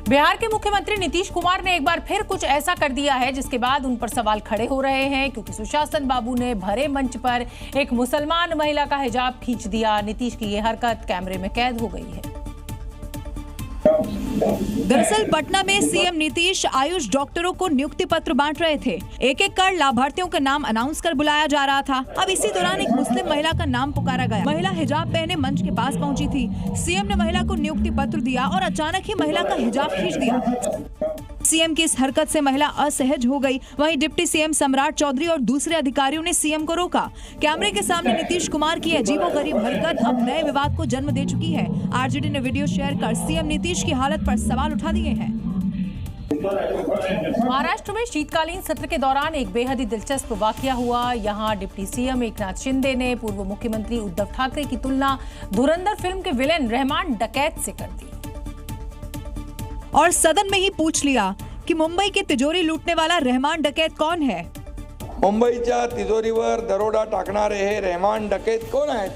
बिहार के मुख्यमंत्री नीतीश कुमार ने एक बार फिर कुछ ऐसा कर दिया है जिसके बाद उन पर सवाल खड़े हो रहे हैं, क्योंकि सुशासन बाबू ने भरे मंच पर एक मुसलमान महिला का हिजाब खींच दिया। नीतीश की ये हरकत कैमरे में कैद हो गई है। दरअसल पटना में सीएम नीतीश आयुष डॉक्टरों को नियुक्ति पत्र बांट रहे थे। एक एक कर लाभार्थियों का नाम अनाउंस कर बुलाया जा रहा था। अब इसी दौरान एक मुस्लिम महिला का नाम पुकारा गया। महिला हिजाब पहने मंच के पास पहुंची थी। सीएम ने महिला को नियुक्ति पत्र दिया और अचानक ही महिला का हिजाब खींच दिया। सीएम की इस हरकत से महिला असहज हो गई। वहीं डिप्टी सीएम सम्राट चौधरी और दूसरे अधिकारियों ने सीएम को रोका। कैमरे के सामने नीतीश कुमार की अजीबोगरीब हरकत अब नए विवाद को जन्म दे चुकी है। आरजेडी ने वीडियो शेयर कर सीएम नीतीश की हालत पर सवाल उठा दिए हैं। महाराष्ट्र में शीतकालीन सत्र के दौरान एक बेहद ही दिलचस्प वाकया हुआ। यहाँ डिप्टी सीएम एकनाथ शिंदे ने पूर्व मुख्यमंत्री उद्धव ठाकरे की तुलना धुरंधर फिल्म के विलेन रहमान डकैत से कर दी और सदन में ही पूछ लिया कि मुंबई की तिजोरी लूटने वाला रहमान डकैत कौन है। मुंबईच्या तिजोरीवर दरोडा टाकणारे हे रहमान डकैत कोण आहेत,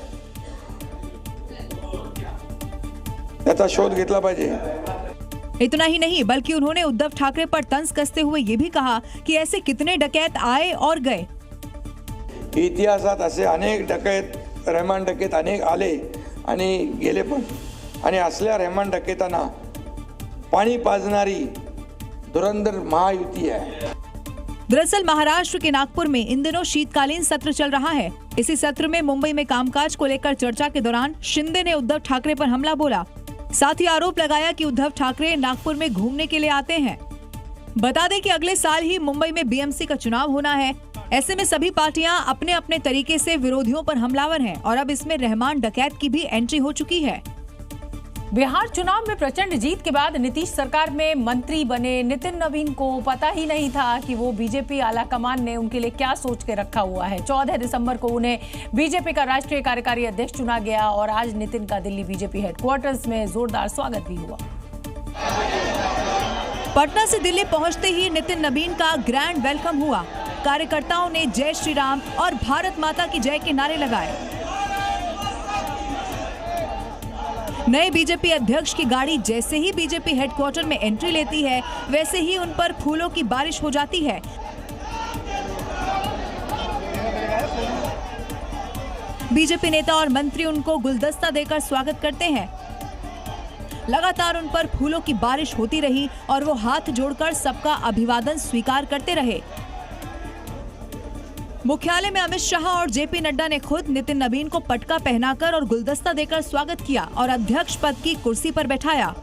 त्याचा शोध घेतला पाहिजे। इतना ही नहीं बल्कि उन्होंने उद्धव ठाकरे पर तंज कसते हुए ये भी कहा कि ऐसे कितने डकैत आए और गए। इतिहासात असे अनेक डकैत, रहमान डकैत अनेक आले आणि गेले पण, आणि असल्या रहमान डकैतांना पाणी पाजणारी धुरंधर महायुति है। दरअसल महाराष्ट्र के नागपुर में इन दिनों शीतकालीन सत्र चल रहा है। इसी सत्र में मुंबई में कामकाज को लेकर चर्चा के दौरान शिंदे ने उद्धव ठाकरे पर हमला बोला। साथ ही आरोप लगाया कि उद्धव ठाकरे नागपुर में घूमने के लिए आते हैं। बता दें कि अगले साल ही मुंबई में बीएमसी का चुनाव होना है। ऐसे में सभी पार्टियां अपने अपने तरीके से विरोधियों पर हमलावर हैं और अब इसमें रहमान डकैत की भी एंट्री हो चुकी है। बिहार चुनाव में प्रचंड जीत के बाद नीतीश सरकार में मंत्री बने नितिन नवीन को पता ही नहीं था कि वो बीजेपी आलाकमान ने उनके लिए क्या सोच के रखा हुआ है। 14 दिसंबर को उन्हें बीजेपी का राष्ट्रीय कार्यकारी अध्यक्ष चुना गया और आज नितिन का दिल्ली बीजेपी हेडक्वार्टर्स में जोरदार स्वागत भी हुआ। पटना से दिल्ली पहुंचते ही नितिन नवीन का ग्रैंड वेलकम हुआ। कार्यकर्ताओं ने जय श्री राम और भारत माता की जय के नारे लगाए। नए बीजेपी अध्यक्ष की गाड़ी जैसे ही बीजेपी हेडक्वार्टर में एंट्री लेती है, वैसे ही उन पर फूलों की बारिश हो जाती है। बीजेपी नेता और मंत्री उनको गुलदस्ता देकर स्वागत करते हैं। लगातार उन पर फूलों की बारिश होती रही और वो हाथ जोड़कर सबका अभिवादन स्वीकार करते रहे। मुख्यालय में अमित शाह और जेपी नड्डा ने खुद नितिन नवीन को पटका पहनाकर और गुलदस्ता देकर स्वागत किया और अध्यक्ष पद की कुर्सी पर बैठाया।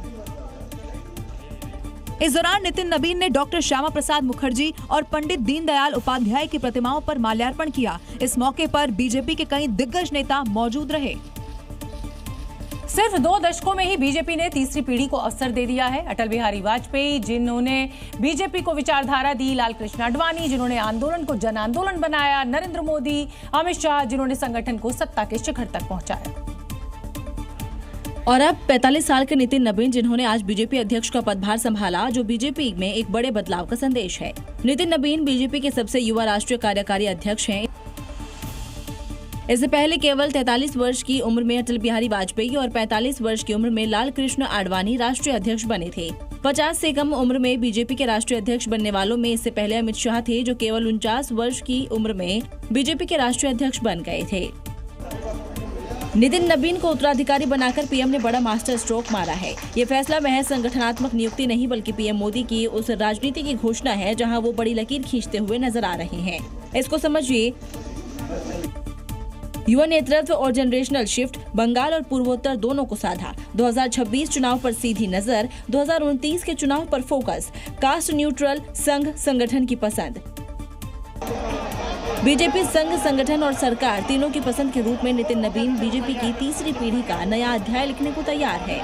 इस दौरान नितिन नवीन ने डॉक्टर श्यामा प्रसाद मुखर्जी और पंडित दीनदयाल उपाध्याय की प्रतिमाओं पर माल्यार्पण किया। इस मौके पर बीजेपी के कई दिग्गज नेता मौजूद रहे। सिर्फ 2 दशकों में ही बीजेपी ने तीसरी पीढ़ी को अवसर दे दिया है। अटल बिहारी वाजपेयी जिन्होंने बीजेपी को विचारधारा दी, लाल कृष्ण आडवाणी जिन्होंने आंदोलन को जन आंदोलन बनाया, नरेंद्र मोदी, अमित शाह जिन्होंने संगठन को सत्ता के शिखर तक पहुंचाया। और अब 45 साल के नितिन नवीन जिन्होंने आज बीजेपी अध्यक्ष का पदभार संभाला, जो बीजेपी में एक बड़े बदलाव का संदेश है। नितिन नवीन बीजेपी के सबसे युवा राष्ट्रीय कार्यकारी अध्यक्ष हैं। इससे पहले केवल 43 वर्ष की उम्र में अटल बिहारी वाजपेयी और 45 वर्ष की उम्र में लाल कृष्ण आडवाणी राष्ट्रीय अध्यक्ष बने थे। 50 से कम उम्र में बीजेपी के राष्ट्रीय अध्यक्ष बनने वालों में इससे पहले अमित शाह थे, जो केवल 49 वर्ष की उम्र में बीजेपी के राष्ट्रीय अध्यक्ष बन गए थे। नितिन नवीन को उत्तराधिकारी बनाकर पीएम ने बड़ा मास्टर स्ट्रोक मारा है। ये फैसला महज संगठनात्मक नियुक्ति नहीं बल्कि पीएम मोदी की उस राजनीति की घोषणा है जहां वो बड़ी लकीर खींचते हुए नजर आ रहे हैं। इसको समझिए। युवा नेतृत्व और जनरेशनल शिफ्ट, बंगाल और पूर्वोत्तर दोनों को साधा। 2026 चुनाव पर सीधी नजर, 2029 के चुनाव पर फोकस, कास्ट न्यूट्रल संघ संगठन की पसंद। बीजेपी संघ संगठन और सरकार तीनों की पसंद के रूप में नितिन नवीन बीजेपी की तीसरी पीढ़ी का नया अध्याय लिखने को तैयार है।